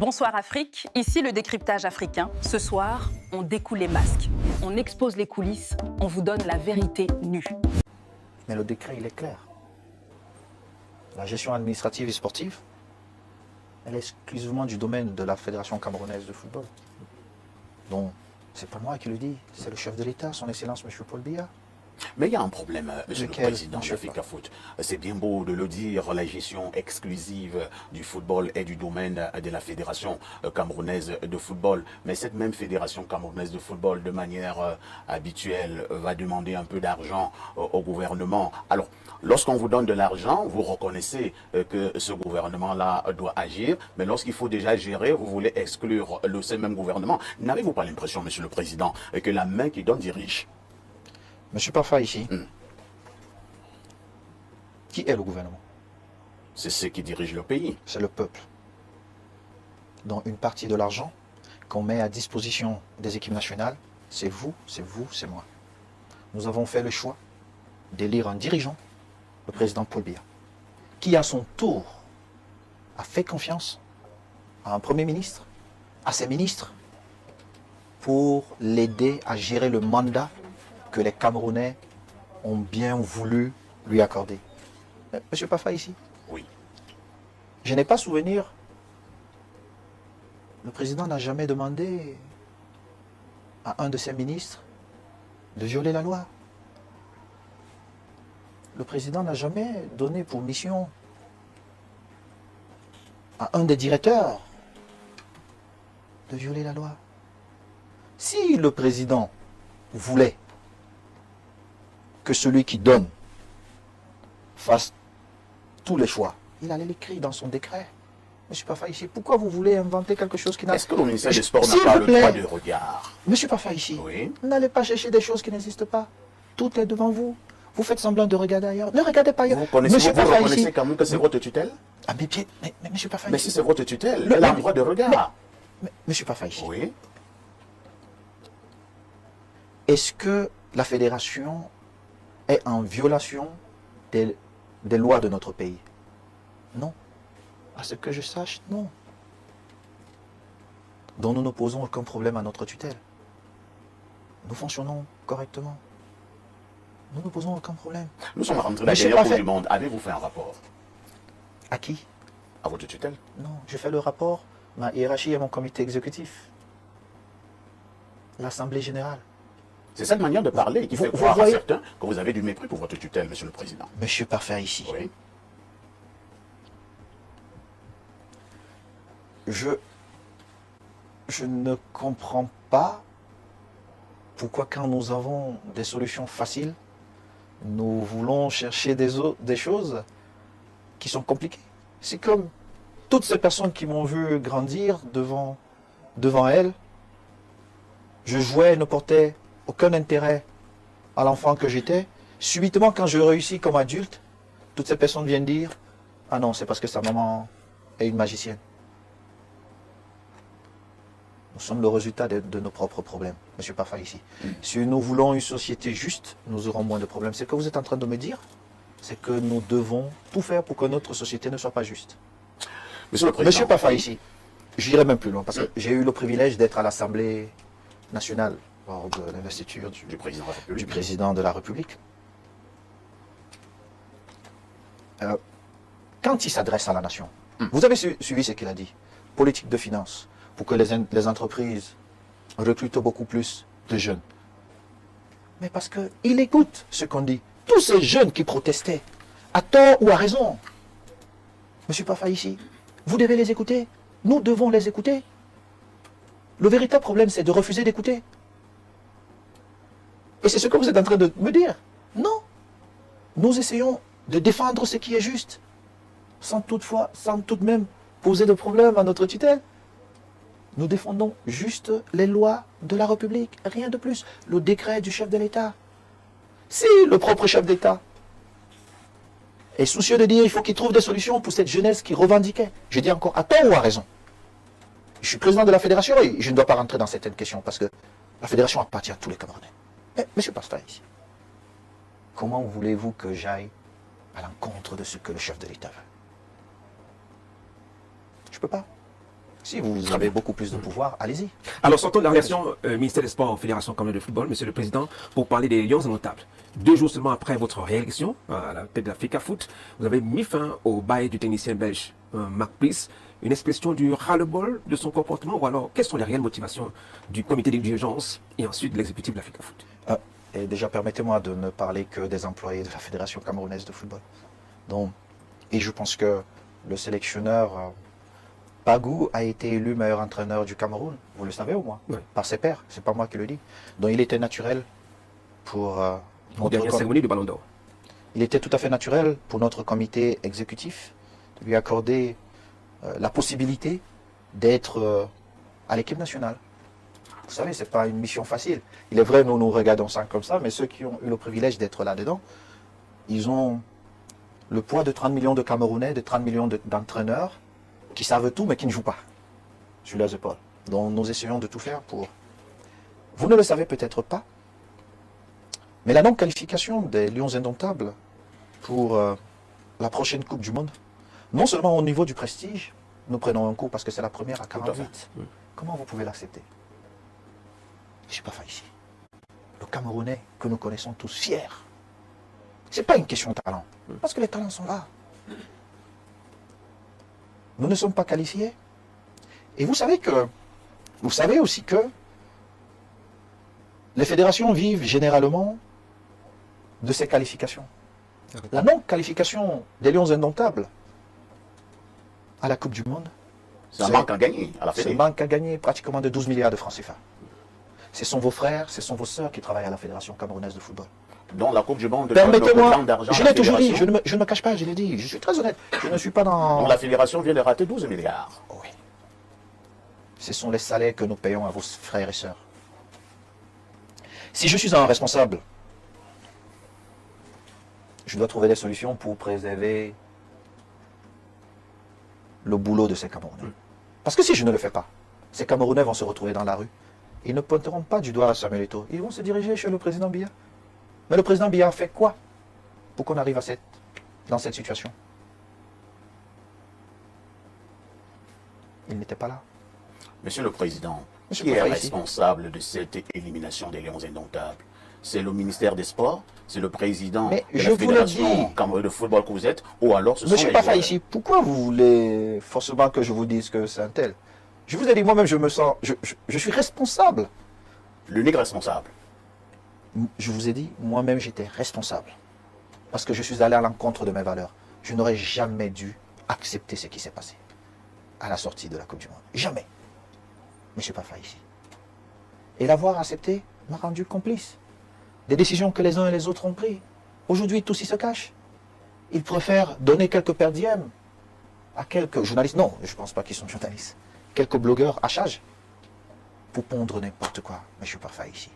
Bonsoir Afrique, ici le décryptage africain. Ce soir, on découle les masques, on expose les coulisses, on vous donne la vérité nue. Mais le décret, il est clair. La gestion administrative et sportive, elle est exclusivement du domaine de la Fédération camerounaise de football. Donc, c'est pas moi qui le dis, c'est le chef de l'État, son Excellence M. Paul Biya. Mais il y a un problème, Monsieur le Président de Monsieur l'Africa Foot. C'est bien beau de le dire, la gestion exclusive du football est du domaine de la Fédération camerounaise de football. Mais cette même Fédération camerounaise de football, de manière habituelle, va demander un peu d'argent au gouvernement. Alors, lorsqu'on vous donne de l'argent, vous reconnaissez que ce gouvernement-là doit agir. Mais lorsqu'il faut déjà gérer, vous voulez exclure ce même gouvernement. N'avez-vous pas l'impression, Monsieur le Président, que la main qui donne dirige? Monsieur Parfa ici, qui est le gouvernement? C'est ceux qui dirigent le pays. C'est le peuple. Donc une partie de l'argent qu'on met à disposition des équipes nationales, c'est vous, c'est moi. Nous avons fait le choix d'élire un dirigeant, le président Paul Biya, qui à son tour a fait confiance à un premier ministre, à ses ministres, pour l'aider à gérer le mandat que les Camerounais ont bien voulu lui accorder. Monsieur Pafa ici? Oui. Je n'ai pas souvenir. Le président n'a jamais demandé à un de ses ministres de violer la loi. Le président n'a jamais donné pour mission à un des directeurs de violer la loi. Si le président voulait que celui qui donne fasse tous les choix, il allait l'écrire dans son décret. Monsieur Pafa ici, pourquoi vous voulez inventer quelque chose qui n'a... Est-ce que le ministère des Sports n'a pas le droit de regard? Monsieur Pafa ici, Oui. n'allez pas chercher des choses qui n'existent pas. Tout est devant vous. Vous faites semblant de regarder ailleurs. Ne regardez pas ailleurs. Vous reconnaissez quand même que c'est votre tutelle? Ah mais monsieur Pafa Mais ici... si c'est votre tutelle, elle a un droit de regard. Mais monsieur Pafa ici, Oui. est-ce que la fédération est en violation des lois de notre pays? Non. À ce que je sache, non. Donc nous ne posons aucun problème à notre tutelle. Nous fonctionnons correctement. Nous ne posons aucun problème. Nous sommes rentrés dans la Monsieur dernière Parfait. Coupe du Monde. Avez-vous fait un rapport À qui? à votre tutelle? Non, je fais le rapport, ma hiérarchie et mon comité exécutif. L'Assemblée générale. C'est cette manière de parler qui fait Vous croire à voyez- certains que vous avez du mépris pour votre tutelle, Monsieur le Président. Monsieur Parfait ici. Oui. Je ne comprends pas pourquoi quand nous avons des solutions faciles, nous voulons chercher des choses qui sont compliquées. C'est comme toutes ces personnes qui m'ont vu grandir devant elles. Je jouais et ne portais aucun intérêt à l'enfant que j'étais. Subitement, quand je réussis comme adulte, toutes ces personnes viennent dire « Ah non, c'est parce que sa maman est une magicienne. » Nous sommes le résultat de nos propres problèmes, Monsieur Parfa ici. Si nous voulons une société juste, nous aurons moins de problèmes. Ce que vous êtes en train de me dire, c'est que nous devons tout faire pour que notre société ne soit pas juste. Monsieur le Président. Monsieur Parfa ici, j'irai même plus loin, parce que j'ai eu le privilège d'être à l'Assemblée nationale lors de l'investiture Du Président de la République. du président de la République. Quand il s'adresse à la nation, vous avez suivi ce qu'il a dit, politique de finances, pour que les entreprises recrutent beaucoup plus de jeunes. Mais parce qu'il écoute ce qu'on dit. Tous ces jeunes qui protestaient, à tort ou à raison, Monsieur Pafa ici, vous devez les écouter. Nous devons les écouter. Le véritable problème, c'est de refuser d'écouter. Et c'est ce que vous êtes en train de me dire. Non. Nous essayons de défendre ce qui est juste, sans tout de même poser de problème à notre tutelle. Nous défendons juste les lois de la République, rien de plus. Le décret du chef de l'État. Si le propre chef d'État est soucieux de dire qu'il faut qu'il trouve des solutions pour cette jeunesse qui revendiquait, je dis encore à tort ou à raison. Je suis président de la fédération et je ne dois pas rentrer dans certaines questions parce que la fédération appartient à tous les Camerounais. Mais, monsieur Pasteur, ici, comment voulez-vous que j'aille à l'encontre de ce que le chef de l'État veut? Je ne peux pas. Si vous avez beaucoup plus de pouvoir, allez-y. Alors, sortons de la relation ministère des Sports, Fédération camerounaise de football, Monsieur le Président, pour parler des Lions indomptables. 2 jours seulement après votre réélection à la tête de la FECAFOOT, vous avez mis fin au bail du technicien belge Marc Bliss. Une expression du ras-le-bol de son comportement, ou alors quelles sont les réelles motivations du comité d'urgence et ensuite de l'exécutif de la FECAFOOT? Et déjà, permettez-moi de ne parler que des employés de la Fédération camerounaise de football. Donc, et je pense que le sélectionneur Pagou a été élu meilleur entraîneur du Cameroun, vous le savez au moins, Oui. par ses pairs, c'est pas moi qui le dis. Donc il était naturel pour Au notre dernière cérémonie du Ballon d'Or. il était tout à fait naturel pour notre comité exécutif de lui accorder la possibilité d'être à l'équipe nationale. Vous savez, c'est pas une mission facile. Il est vrai, nous regardons ça comme ça, mais ceux qui ont eu le privilège d'être là-dedans, ils ont le poids de 30 millions de Camerounais, de 30 millions d'entraîneurs qui savent tout, mais qui ne jouent pas sur leurs épaules. Donc nous essayons de tout faire pour... Vous ne le savez peut-être pas, mais la non-qualification des Lions indomptables pour la prochaine Coupe du Monde, non seulement au niveau du prestige, nous prenons un coup parce que c'est la première à 48. Comment vous pouvez l'accepter? Je ne suis pas fait ici. Le Camerounais que nous connaissons tous fiers. Ce n'est pas une question de talent, parce que les talents sont là. Nous ne sommes pas qualifiés. Et vous savez aussi que les fédérations vivent généralement de ces qualifications. La non-qualification des Lions indomptables à la Coupe du Monde, C'est un manque à gagner à la c'est un Fédé. manque à gagner pratiquement de 12 milliards de francs CFA. Ce sont vos frères, ce sont vos sœurs qui travaillent à la Fédération camerounaise de football. Dont la Coupe du Monde. Permettez-moi, le d'argent je à la l'ai toujours dit, fédération, je ne me cache pas, je l'ai dit, je suis très honnête. Je ne suis pas dans... dont la fédération vient de rater 12 milliards. Oui. Ce sont les salaires que nous payons à vos frères et sœurs. Si je suis un responsable, je dois trouver des solutions pour préserver le boulot de ces Camerounais. Parce que si je ne le fais pas, ces Camerounais vont se retrouver dans la rue. Ils ne pointeront pas du doigt à Samuel Eto'o. Ils vont se diriger chez le président Biya. Mais le président Biya fait quoi pour qu'on arrive dans cette situation? Il n'était pas là. Monsieur le Président, Monsieur qui est Kofa ici. responsable de cette élimination des Lions indomptables? C'est le ministère des Sports? C'est le président Mais de je la vous l'ai Fédération dit. camerounaise de football que vous êtes? Ou alors ce sont Monsieur les Pafa joueurs? ici, pourquoi vous voulez forcément que je vous dise que c'est un tel? Je vous ai dit, moi-même, je me sens... Je suis responsable. L'unique responsable. Je vous ai dit, moi-même, j'étais responsable. Parce que je suis allé à l'encontre de mes valeurs. Je n'aurais jamais dû accepter ce qui s'est passé à la sortie de la Coupe du Monde. Jamais. Monsieur Pafa ici. Et l'avoir accepté m'a rendu complice. Des décisions que les uns et les autres ont prises. Aujourd'hui, tous ils se cachent. Ils préfèrent donner quelques perdièmes à quelques journalistes. Non, je ne pense pas qu'ils sont journalistes. Quelques blogueurs à charge pour pondre n'importe quoi. Mais je suis parfait ici.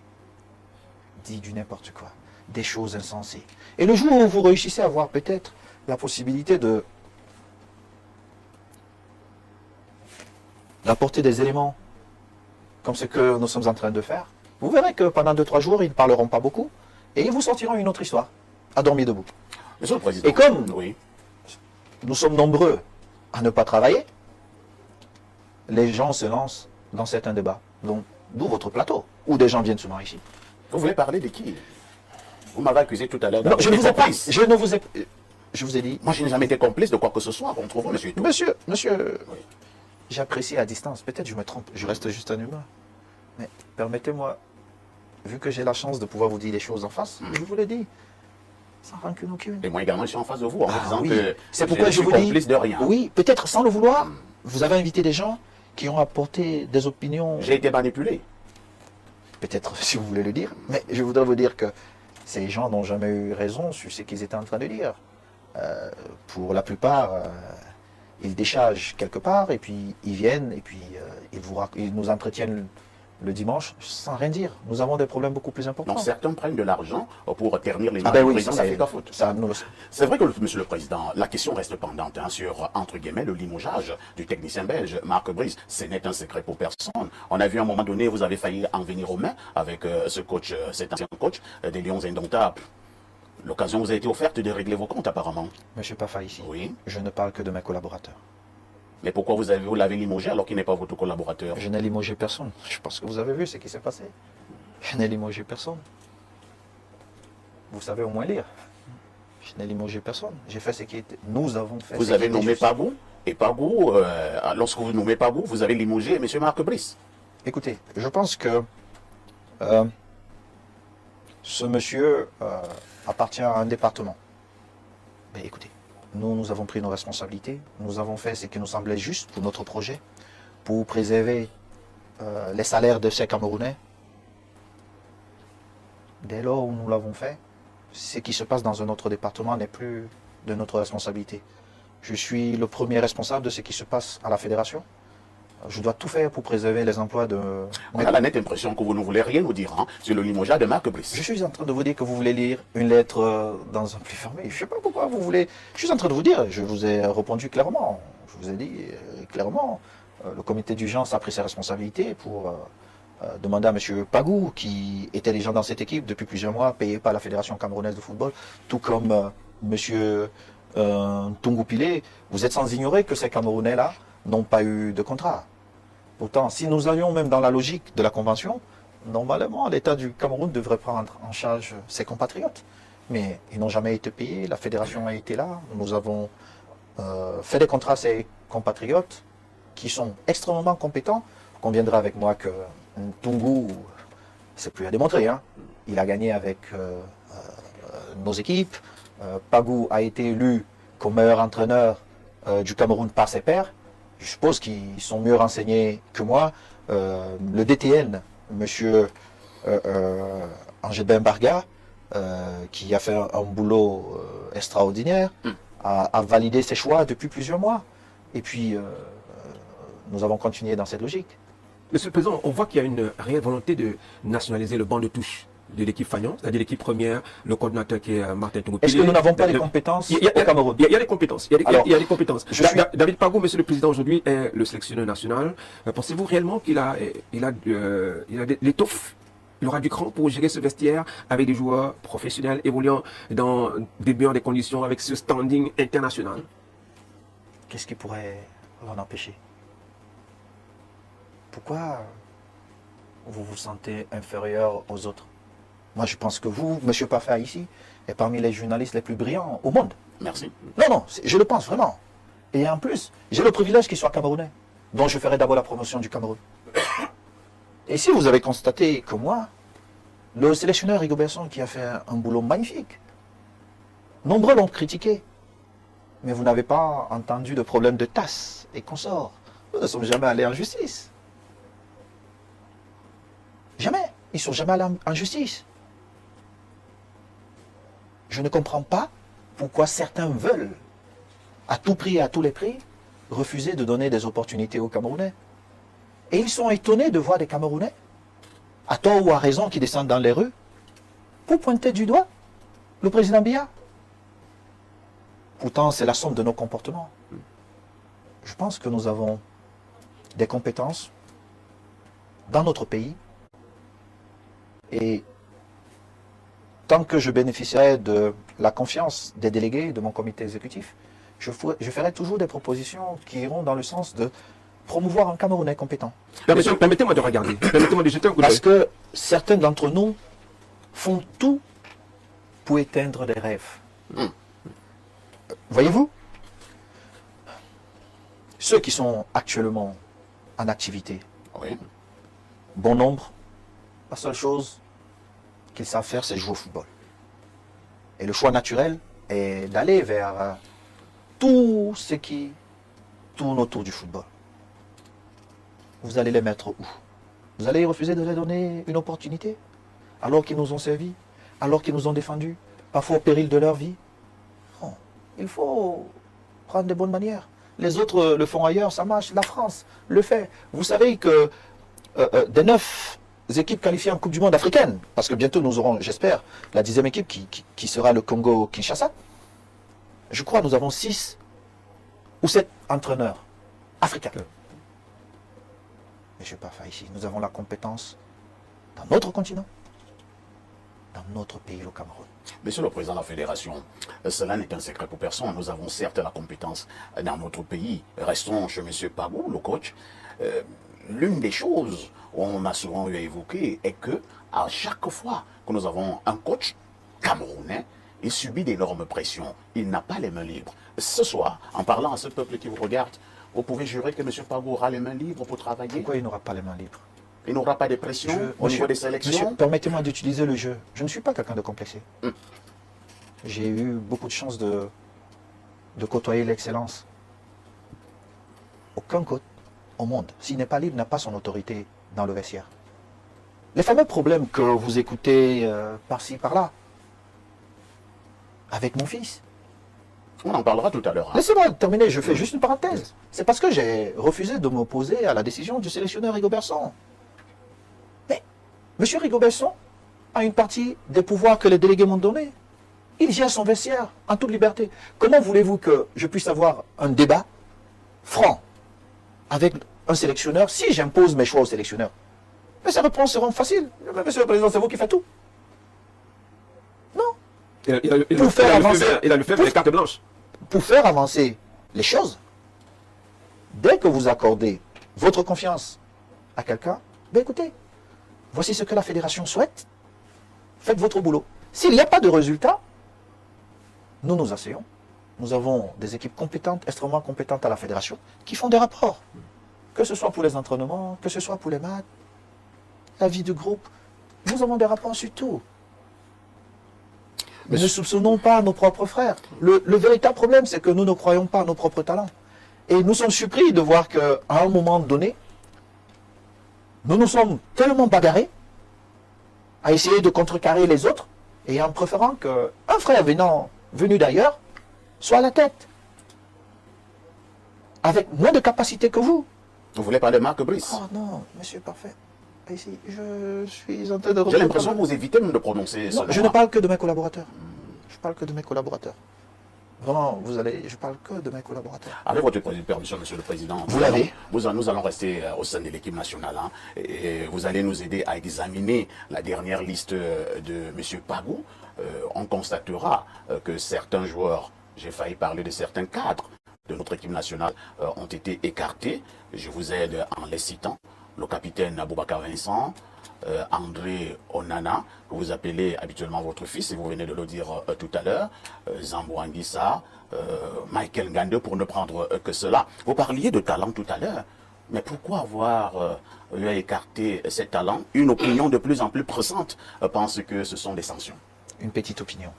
Dit du n'importe quoi. Des choses insensées. Et le jour où vous réussissez à avoir peut-être la possibilité d'apporter des éléments comme ce que nous sommes en train de faire, vous verrez que pendant 2-3 jours, ils ne parleront pas beaucoup et ils vous sortiront une autre histoire à dormir debout. Monsieur le Président. Et comme Oui. nous sommes nombreux à ne pas travailler, les gens se lancent dans certains débats. Donc, d'où votre plateau, où des gens viennent souvent ici. Vous voulez parler de qui? Vous m'avez accusé tout à l'heure Non, d'avoir je ne été vous ai pas. complice. Je vous ai dit. Moi, je n'ai jamais été complice de quoi que ce soit contre vous, monsieur. Monsieur, Oui. j'apprécie à distance. Peut-être je me trompe, je reste juste un humain. Mais permettez-moi, vu que j'ai la chance de pouvoir vous dire les choses en face, je vous l'ai dit, sans rancune aucune. Et moi également, je suis en face de vous en vous Ah disant oui. que C'est pourquoi je suis vous dis, complice de rien. oui, peut-être sans le vouloir, vous avez invité des gens qui ont apporté des opinions, J'ai été manipulé. peut-être si vous voulez le dire, mais je voudrais vous dire que ces gens n'ont jamais eu raison sur ce qu'ils étaient en train de dire. Pour la plupart, ils déchargent quelque part et puis ils viennent et puis ils nous entretiennent le dimanche sans rien dire. Nous avons des problèmes beaucoup plus importants. Donc certains prennent de l'argent pour ternir les Ah mains ben du oui, président de la FECAFOOT. ça, nous le- C'est vrai que, monsieur le Président, la question reste pendante sur, entre guillemets, le limogeage du technicien belge, Marc Brice. Ce n'est un secret pour personne. On a vu à un moment donné, vous avez failli en venir aux mains avec ce coach, cet ancien coach des Lions indomptables. L'occasion vous a été offerte de régler vos comptes, apparemment. Monsieur Pafa ici, Oui. je ne parle que de mes collaborateurs. Mais pourquoi vous l'avez limogé alors qu'il n'est pas votre collaborateur? Je n'ai limogé personne. Je pense que vous avez vu ce qui s'est passé. Je n'ai limogé personne. Vous savez au moins lire. Je n'ai limogé personne. J'ai fait ce qui était. Nous avons fait. Vous avez nommé Pagou, et Pagou, lorsque vous nommez Pagou, vous avez limogé M. Marc Brice. Écoutez, je pense que ce monsieur appartient à un département. Mais écoutez, nous avons pris nos responsabilités. Nous avons fait ce qui nous semblait juste pour notre projet, pour préserver les salaires de ces Camerounais. Dès lors où nous l'avons fait, ce qui se passe dans un autre département n'est plus de notre responsabilité. Je suis le premier responsable de ce qui se passe à la fédération. Je dois tout faire pour préserver les emplois de... On a la nette impression que vous ne voulez rien nous dire sur le limogeage de Marc Brice. Je suis en train de vous dire que vous voulez lire une lettre dans un pli fermé. Je ne sais pas pourquoi vous voulez... Je suis en train de vous dire, je vous ai répondu clairement. Je vous ai dit clairement, le comité d'urgence a pris ses responsabilités pour demander à M. Pagou, qui était déjà dans cette équipe depuis plusieurs mois, payé par la Fédération camerounaise de football, tout comme M. Tungu Pile. Vous êtes sans ignorer que ces Camerounais-là n'ont pas eu de contrat. Pourtant, si nous allions même dans la logique de la Convention, normalement, l'État du Cameroun devrait prendre en charge ses compatriotes. Mais ils n'ont jamais été payés, la fédération a été là, nous avons fait des contrats à ces compatriotes qui sont extrêmement compétents. Vous conviendrez avec moi que Tungu, c'est plus à démontrer, hein. Il a gagné avec nos équipes. Pagou a été élu comme meilleur entraîneur du Cameroun par ses pairs. Je suppose qu'ils sont mieux renseignés que moi. Le DTN, M. Angel Barga, qui a fait un boulot extraordinaire, a validé ses choix depuis plusieurs mois. Et puis, nous avons continué dans cette logique. Monsieur le Président, on voit qu'il y a une réelle volonté de nationaliser le banc de touche de l'équipe Fagnon, c'est-à-dire l'équipe première, le coordinateur qui est Martin Tungu Pile. Est-ce que nous n'avons pas les compétences au Cameroun? Il y a des compétences. Il y a des compétences. David Pagou, Monsieur le Président, aujourd'hui est le sélectionneur national. Pensez-vous réellement qu'il a l'étoffe, il aura du cran pour gérer ce vestiaire avec des joueurs professionnels évoluant dans des meilleures conditions avec ce standing international? Qu'est-ce qui pourrait l'en empêcher? Pourquoi vous vous sentez inférieur aux autres? Moi, je pense que vous, M. Paffa, ici, est parmi les journalistes les plus brillants au monde. Merci. Non, je le pense vraiment. Et en plus, j'ai le privilège qu'il soit camerounais, dont je ferai d'abord la promotion du Cameroun. Et si vous avez constaté que moi, le sélectionneur Rigobertson qui a fait un boulot magnifique, nombreux l'ont critiqué, mais vous n'avez pas entendu de problème de tasse et consorts. Nous ne sommes jamais allés en justice. Jamais. Ils ne sont jamais allés en justice. Je ne comprends pas pourquoi certains veulent, à tout prix et à tous les prix, refuser de donner des opportunités aux Camerounais. Et ils sont étonnés de voir des Camerounais, à tort ou à raison, qui descendent dans les rues, pour pointer du doigt le président Biya. Pourtant, c'est la somme de nos comportements. Je pense que nous avons des compétences dans notre pays. Et tant que je bénéficierai de la confiance des délégués de mon comité exécutif, je ferai toujours des propositions qui iront dans le sens de promouvoir un Camerounais compétent. Permettez-moi de regarder. Permettez-moi de jeter un coup d'œil. Parce que certains d'entre nous font tout pour éteindre des rêves. Voyez-vous, ceux qui sont actuellement en activité, Oui. bon nombre, la seule chose qu'ils savent faire, c'est jouer au football. Et le choix naturel est d'aller vers tout ce qui tourne autour du football. Vous allez les mettre où? Vous allez refuser de leur donner une opportunité, alors qu'ils nous ont servi, alors qu'ils nous ont défendus, parfois au péril de leur vie? Non. Il faut prendre de bonnes manières. Les autres le font ailleurs, ça marche. La France le fait. Vous savez que des 9 équipes qualifiées en Coupe du Monde africaine, parce que bientôt nous aurons, j'espère, la 10e équipe qui sera le Congo-Kinshasa. Je crois que nous avons 6 ou 7 entraîneurs africains. Mais je ne vais pas faire ici. Nous avons la compétence dans notre continent, dans notre pays, le Cameroun. Monsieur le Président de la Fédération, cela n'est un secret pour personne. Nous avons certes la compétence dans notre pays. Restons chez M. Pagou, le coach. L'une des choses qu'on a souvent eu à évoquer est que à chaque fois que nous avons un coach camerounais, il subit d'énormes pressions. Il n'a pas les mains libres. Ce soir, en parlant à ce peuple qui vous regarde, vous pouvez jurer que M. Pagou aura les mains libres pour travailler. Pourquoi il n'aura pas les mains libres? Il n'aura pas de pression au niveau des sélections. Monsieur, permettez-moi d'utiliser le jeu. Je ne suis pas quelqu'un de complexé. J'ai eu beaucoup de chance de côtoyer l'excellence. Aucun coach au monde, s'il n'est pas libre, n'a pas son autorité dans le vestiaire. Les fameux problèmes que vous écoutez par-ci, par-là, avec mon fils. On en parlera tout à l'heure. Hein. Laissez-moi terminer, je fais juste une parenthèse. C'est parce que j'ai refusé de m'opposer à la décision du sélectionneur Rigobert-Song. Mais M. Rigobert-Song a une partie des pouvoirs que les délégués m'ont donnés. Il gère son vestiaire en toute liberté. Comment voulez-vous que je puisse avoir un débat franc avec un sélectionneur si j'impose mes choix au sélectionneur? Mais ces réponses seront faciles. Monsieur le Président, c'est vous qui faites tout. Non. Il a le fait avec les cartes blanches. Pour faire avancer les choses, dès que vous accordez votre confiance à quelqu'un, ben écoutez, voici ce que la fédération souhaite. Faites votre boulot. S'il n'y a pas de résultat, nous nous asseyons. Nous avons des équipes compétentes, extrêmement compétentes à la fédération, qui font des rapports. Que ce soit pour les entraînements, que ce soit pour les matchs, la vie du groupe. Nous avons des rapports sur tout. Ne soupçonnons pas nos propres frères. Le véritable problème, c'est que nous ne croyons pas à nos propres talents. Et nous sommes surpris de voir qu'à un moment donné, nous nous sommes tellement bagarrés à essayer de contrecarrer les autres, et en préférant qu'un frère venu d'ailleurs soit à la tête, avec moins de capacité que vous. Vous voulez parler de Marc Brice? Oh non, monsieur parfait. Ici, je suis en train de... J'ai l'impression que vous évitez même de prononcer ce nom. Je ne parle que de mes collaborateurs. Je parle que de mes collaborateurs. Vraiment, je parle que de mes collaborateurs. Avec votre permission, Monsieur le Président, vous l'avez. Nous allons rester au sein de l'équipe nationale. Hein, et vous allez nous aider à examiner la dernière liste de Monsieur Pagou. On constatera que certains joueurs, j'ai failli parler de certains cadres de notre équipe nationale, ont été écartés. Je vous aide en les citant. Le capitaine Aboubakar Vincent, André Onana, que vous appelez habituellement votre fils, et vous venez de le dire tout à l'heure, Zambo Anguissa, Michael Ngande, pour ne prendre que cela. Vous parliez de talent tout à l'heure, mais pourquoi avoir écarté ces talents? Une opinion de plus en plus pressante pense que ce sont des sanctions. Une petite opinion,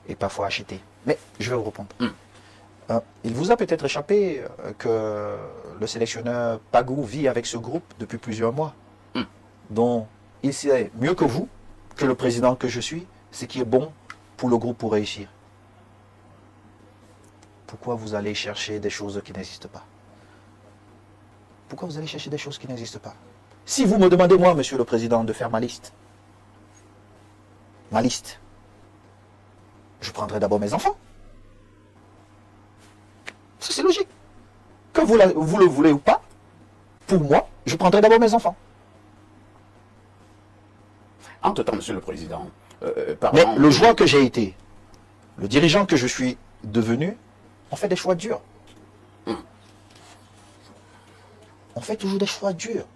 et parfois achetée. Mais je vais vous répondre. Il vous a peut-être échappé que le sélectionneur Pagou vit avec ce groupe depuis plusieurs mois, dont il sait mieux que vous, que le président que je suis, ce qui est bon pour le groupe pour réussir. Pourquoi vous allez chercher des choses qui n'existent pas? Pourquoi vous allez chercher des choses qui n'existent pas? Si vous me demandez, moi, monsieur le président, de faire ma liste, je prendrai d'abord mes enfants. C'est logique. Que vous le voulez ou pas, pour moi, je prendrai d'abord mes enfants. Entre-temps, Monsieur le Président, mais le joueur que j'ai été, le dirigeant que je suis devenu, on fait des choix durs. On fait toujours des choix durs.